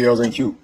BBLs ain't cute.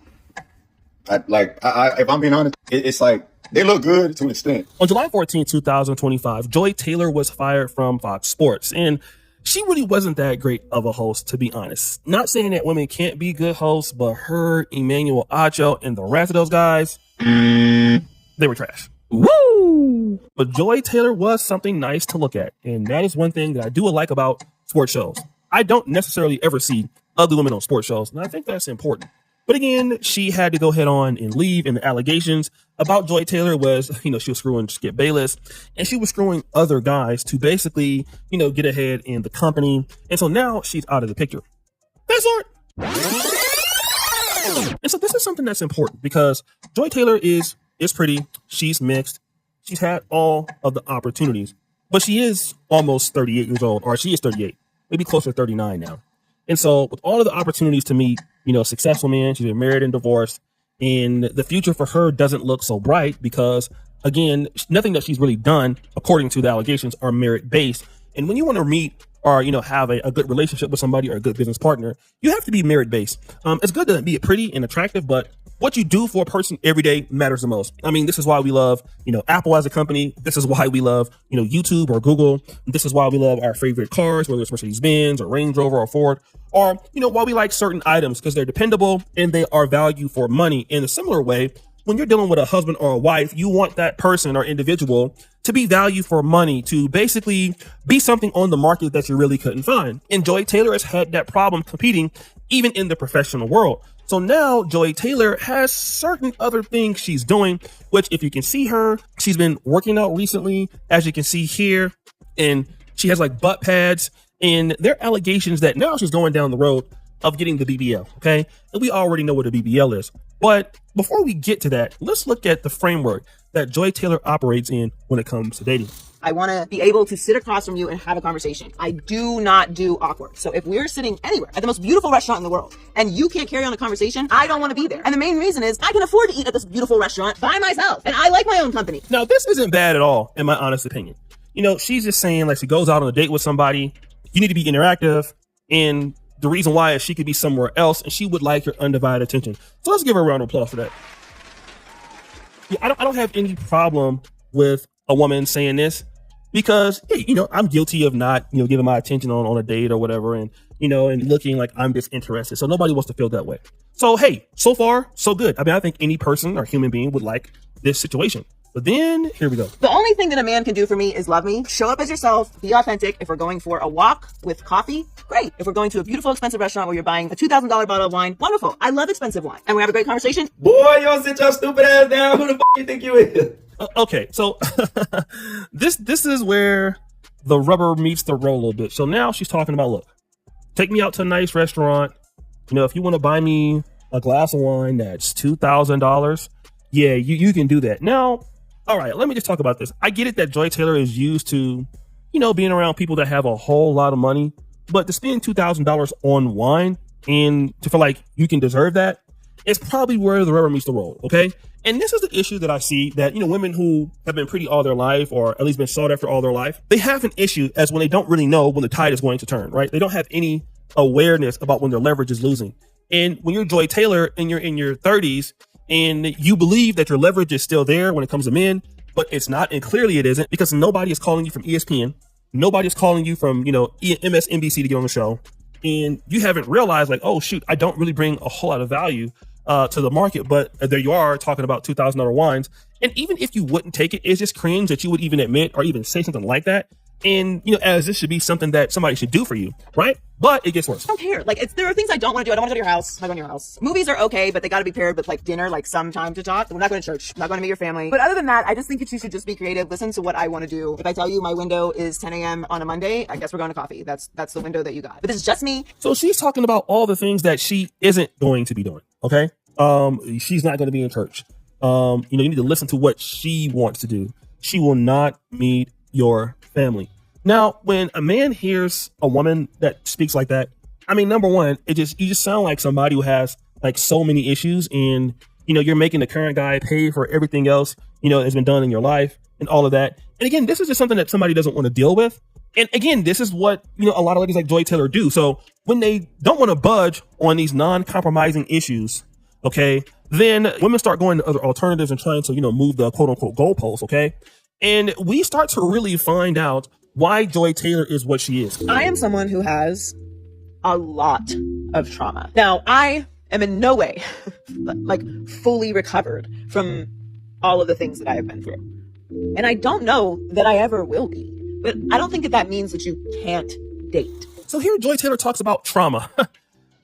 If I'm being honest, it's like they look good to an extent. On July 14, 2025, Joy Taylor was fired from Fox Sports, and she really wasn't that great of a host, to be honest. Not saying that women can't be good hosts, but her, Emmanuel Acho, and the rest of those guys, they were trash. Woo! But Joy Taylor was something nice to look at, and that is one thing that I do like about sports shows. I don't necessarily ever see ugly women on sports shows, and I think that's important. But again, she had to go head on and leave, and the allegations about Joy Taylor was, she was screwing Skip Bayless, and she was screwing other guys to basically, get ahead in the company. And so now she's out of the picture. That's art. And so this is something that's important because Joy Taylor is pretty. She's mixed. She's had all of the opportunities, but she is almost 38 years old, or she is 38, maybe closer to 39 now. And so with all of the opportunities to meet, successful men, she's been married and divorced, and the future for her doesn't look so bright because, again, nothing that she's really done, according to the allegations, are merit-based. And when you want to meet or, have a good relationship with somebody or a good business partner, you have to be merit-based. It's good to be pretty and attractive, but what you do for a person every day matters the most. I mean, this is why we love, Apple as a company. This is why we love, YouTube or Google. This is why we love our favorite cars, whether it's Mercedes-Benz or Range Rover or Ford, or, why we like certain items because they're dependable and they are value for money. In a similar way, when you're dealing with a husband or a wife, you want that person or individual to be value for money, to basically be something on the market that you really couldn't find. And Joy Taylor has had that problem competing even in the professional world. So now Joy Taylor has certain other things she's doing, which if you can see her, she's been working out recently, as you can see here, and she has like butt pads, and there are allegations that now she's going down the road of getting the BBL, okay? And we already know what a BBL is. But before we get to that, let's look at the framework that Joy Taylor operates in when it comes to dating. I want to be able to sit across from you and have a conversation. I do not do awkward. So if we're sitting anywhere at the most beautiful restaurant in the world and you can't carry on a conversation, I don't want to be there. And the main reason is I can afford to eat at this beautiful restaurant by myself. And I like my own company. Now, this isn't bad at all, in my honest opinion. She's just saying, like, she goes out on a date with somebody. You need to be interactive. And the reason why is she could be somewhere else and she would like your undivided attention. So let's give her a round of applause for that. Yeah, I don't have any problem with a woman saying this because, hey, I'm guilty of not, giving my attention on a date or whatever and, and looking like I'm disinterested. So nobody wants to feel that way. So, hey, so far, so good. I mean, I think any person or human being would like this situation. But then here we go. The only thing that a man can do for me is love me, show up as yourself, be authentic. If we're going for a walk with coffee, great. If we're going to a beautiful, expensive restaurant where you're buying a $2,000 bottle of wine, wonderful. I love expensive wine. And we have a great conversation. Boy, y'all sit your stupid ass down. Who the f*** you think you is? Okay, so this is where the rubber meets the road a little bit. So now she's talking about, look, take me out to a nice restaurant. If you want to buy me a glass of wine that's $2,000, yeah, you can do that. Now, all right, let me just talk about this. I get it that Joy Taylor is used to, being around people that have a whole lot of money, but to spend $2,000 on wine and to feel like you can deserve that, it's probably where the rubber meets the road, okay? And this is the issue that I see that, women who have been pretty all their life or at least been sought after all their life, they have an issue as when they don't really know when the tide is going to turn, right? They don't have any awareness about when their leverage is losing. And when you're Joy Taylor and you're in your 30s and you believe that your leverage is still there when it comes to men, but it's not, and clearly it isn't because nobody is calling you from ESPN. Nobody is calling you from, MSNBC to get on the show. And you haven't realized like, oh shoot, I don't really bring a whole lot of value to the market, but there you are talking about $2,000 wines. And even if you wouldn't take it, it's just cringe that you would even admit or even say something like that. And, as this should be something that somebody should do for you, right? But it gets worse. I don't care. Like, there are things I don't want to do. I don't want to go to your house. I'm not going to your house. Movies are okay, but they got to be paired with like dinner, like some time to talk. We're not going to church. I'm not going to meet your family. But other than that, I just think that you should just be creative. Listen to what I want to do. If I tell you my window is 10 a.m. on a Monday, I guess we're going to coffee. That's the window that you got. But this is just me. So she's talking about all the things that she isn't going to be doing. Okay. She's not going to be in church. You need to listen to what she wants to do. She will not meet your family. Now, when a man hears a woman that speaks like that, I mean, number one, you just sound like somebody who has like so many issues and, you're making the current guy pay for everything else, that's been done in your life and all of that. And again, this is just something that somebody doesn't want to deal with. And again, this is what, a lot of ladies like Joy Taylor do. So when they don't want to budge on these non-compromising issues, okay, then women start going to other alternatives and trying to, move the quote unquote goalposts, okay? And we start to really find out why Joy Taylor is what she is. I am someone who has a lot of trauma. Now, I am in no way like fully recovered from all of the things that I have been through. And I don't know that I ever will be. But I don't think that means that you can't date. So here Joy Taylor talks about trauma.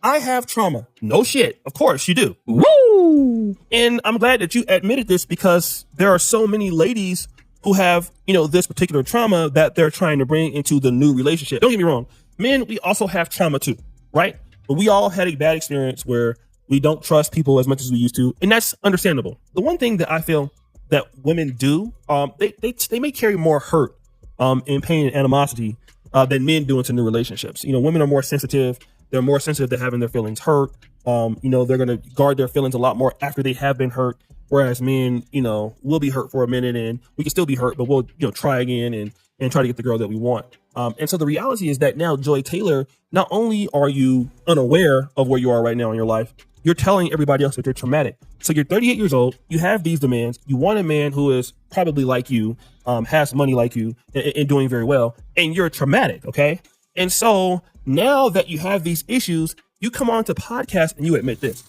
I have trauma. No shit. Of course you do. Woo! And I'm glad that you admitted this because there are so many ladies who have, this particular trauma that they're trying to bring into the new relationship. Don't get me wrong. Men, we also have trauma too, right? But we all had a bad experience where we don't trust people as much as we used to. And that's understandable. The one thing that I feel that women do, they may carry more hurt and pain and animosity than men do into new relationships. Women are more sensitive. They're more sensitive to having their feelings hurt. They're going to guard their feelings a lot more after they have been hurt. Whereas men, will be hurt for a minute and we can still be hurt, but we'll, try again and try to get the girl that we want. And so the reality is that now, Joy Taylor, not only are you unaware of where you are right now in your life, you're telling everybody else that you're traumatic. So you're 38 years old. You have these demands. You want a man who is probably like you, has money like you and doing very well. And you're traumatic. Okay. And so now that you have these issues, you come on to podcast and you admit this.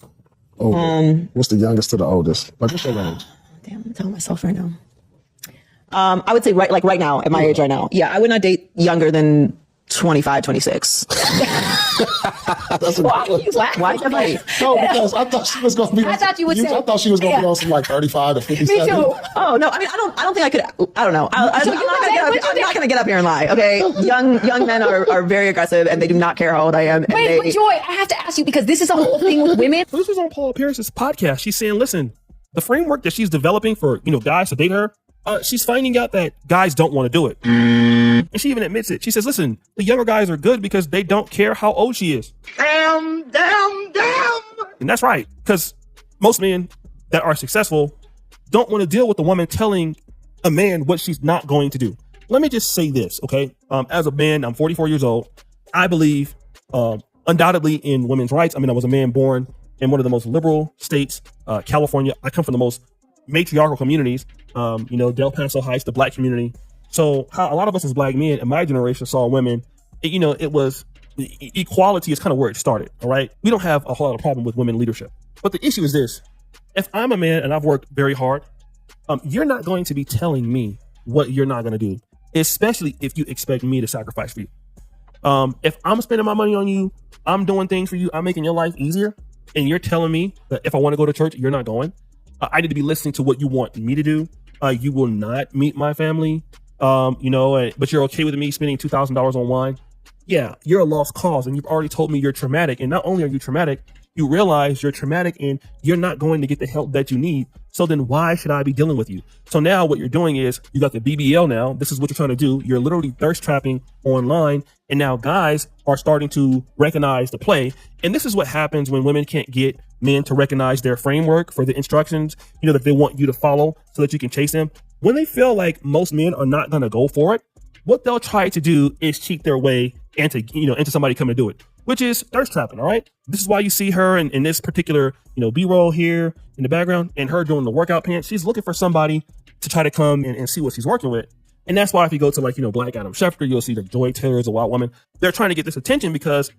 Oh, what's the youngest to the oldest? Like, what's your range? Damn, I'm telling myself right now. I would say right now, at my age right now. Yeah, I would not date younger than 25, 26. Why you laugh? Why you laugh? No, because I thought she was going to be. I thought you would say. I thought she was going to be on some like 35 to 57. Me too. Oh no, I mean, I don't think I could. I don't know. I'm not gonna get up here and lie. Okay, young men are very aggressive and they do not care how old I am. Wait, but Joy, I have to ask you because this is a whole thing with women. So this was on Paula Pierce's podcast. She's saying, listen, the framework that she's developing for guys to date her, she's finding out that guys don't want to do it. And she even admits it. She says, listen, the younger guys are good because they don't care how old she is. Damn. And that's right. Because most men that are successful don't want to deal with the woman telling a man what she's not going to do. Let me just say this, okay? As a man, I'm 44 years old. I believe undoubtedly in women's rights. I mean, I was a man born in one of the most liberal states, California. I come from the most matriarchal communities, Del Paso Heights, the black community. So how a lot of us as black men in my generation saw women, it was equality is kind of where it started. All right. We don't have a whole lot of problem with women leadership. But the issue is this. If I'm a man and I've worked very hard, you're not going to be telling me what you're not going to do, especially if you expect me to sacrifice for you. If I'm spending my money on you, I'm doing things for you, I'm making your life easier, and you're telling me that if I want to go to church, you're not going. I need to be listening to what you want me to do. You will not meet my family, but you're okay with me spending $2,000 on wine. Yeah, you're a lost cause, and you've already told me you're traumatic. And not only are you traumatic, you realize you're traumatic and you're not going to get the help that you need. So then why should I be dealing with you? So now what you're doing is you got the BBL now. This is what you're trying to do. You're literally thirst trapping online. And now guys are starting to recognize the play. And this is what happens when women can't get men to recognize their framework for the instructions, that they want you to follow so that you can chase them. When they feel like most men are not going to go for it, what they'll try to do is cheat their way into somebody coming to do it, which is thirst trapping. All right. This is why you see her in this particular, B-roll here in the background and her doing the workout pants. She's looking for somebody to try to come and see what she's working with. And that's why if you go to Black Adam Schefter, you'll see the Joy Taylor is a wild woman. They're trying to get this attention because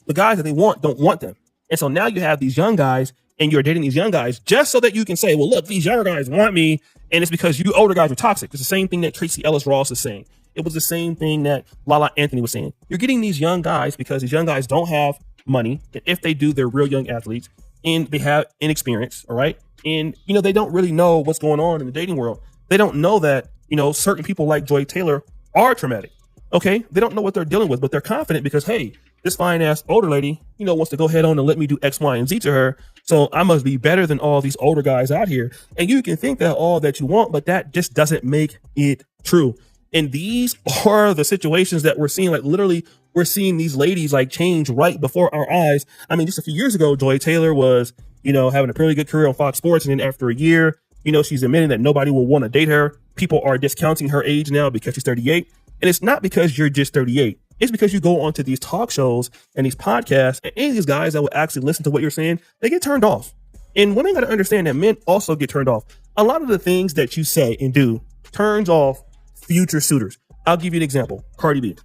the guys that they want don't want them. And so now you have these young guys and you're dating these young guys just so that you can say, well, look, these younger guys want me. And it's because you older guys are toxic. It's the same thing that Tracy Ellis Ross is saying. It was the same thing that Lala Anthony was saying. You're getting these young guys because these young guys don't have money. And if they do, they're real young athletes and they have inexperience. All right. And, they don't really know what's going on in the dating world. They don't know that, certain people like Joy Taylor are traumatic. Okay. They don't know what they're dealing with, but they're confident because, hey, this fine ass older lady, wants to go head on and let me do X, Y, and Z to her. So I must be better than all these older guys out here. And you can think that all that you want, but that just doesn't make it true. And these are the situations that we're seeing. Like literally, we're seeing these ladies like change right before our eyes. I mean, just a few years ago, Joy Taylor was, having a pretty good career on Fox Sports. And then after a year, she's admitting that nobody will want to date her. People are discounting her age now because she's 38. And it's not because you're just 38. It's because you go onto these talk shows and these podcasts, and any of these guys that will actually listen to what you're saying, they get turned off. And women got to understand that men also get turned off. A lot of the things that you say and do turns off future suitors. I'll give you an example. Cardi B.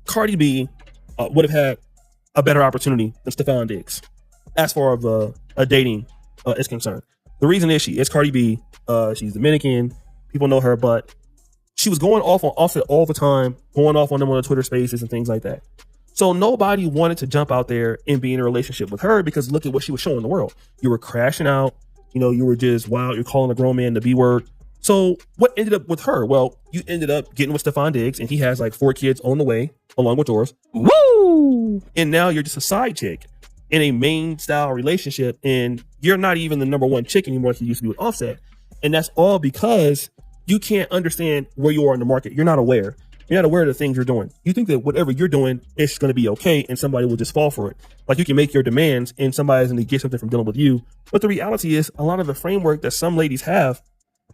Cardi B would have had a better opportunity than Stephon Diggs as far as a dating is concerned. The reason is she is Cardi B. She's Dominican. People know her, but she was going off on Offset all the time, going off on them on the Twitter spaces and things like that. So nobody wanted to jump out there and be in a relationship with her because look at what she was showing the world. You were crashing out. You were just wild. You're calling a grown man the B word. So what ended up with her? Well, you ended up getting with Stephon Diggs, and he has like 4 kids on the way along with yours. Woo! And now you're just a side chick in a main style relationship, and you're not even the number one chick anymore like you used to be with Offset. And that's all because you can't understand where you are in the market. You're not aware. You're not aware of the things you're doing. You think that whatever you're doing is going to be okay and somebody will just fall for it. Like you can make your demands and somebody's going to get something from dealing with you. But the reality is a lot of the framework that some ladies have,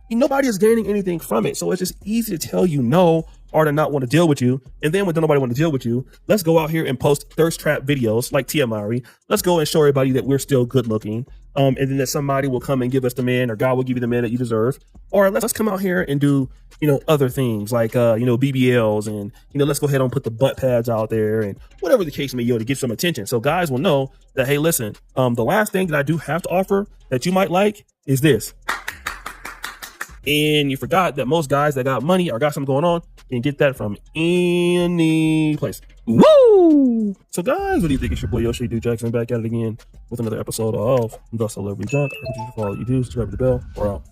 nobody is gaining anything from it. So it's just easy to tell you no or to not want to deal with you. And then when nobody want to deal with you, let's go out here and post thirst trap videos like Tia Mowry. Let's go and show everybody that we're still good looking. And then that somebody will come and give us the man, or God will give you the man that you deserve. Or let's come out here and do, other things like, BBLs and, let's go ahead and put the butt pads out there and whatever the case may be to get some attention. So guys will know that, hey, listen, the last thing that I do have to offer that you might like is this. And you forgot that most guys that got money or got something going on can get that from any place. Woo! So guys, what do you think? It's your boy Oshay Duke Jackson back at it again with another episode of The Celebrity Junk. I hope you follow, you do, subscribe to the bell. We're out.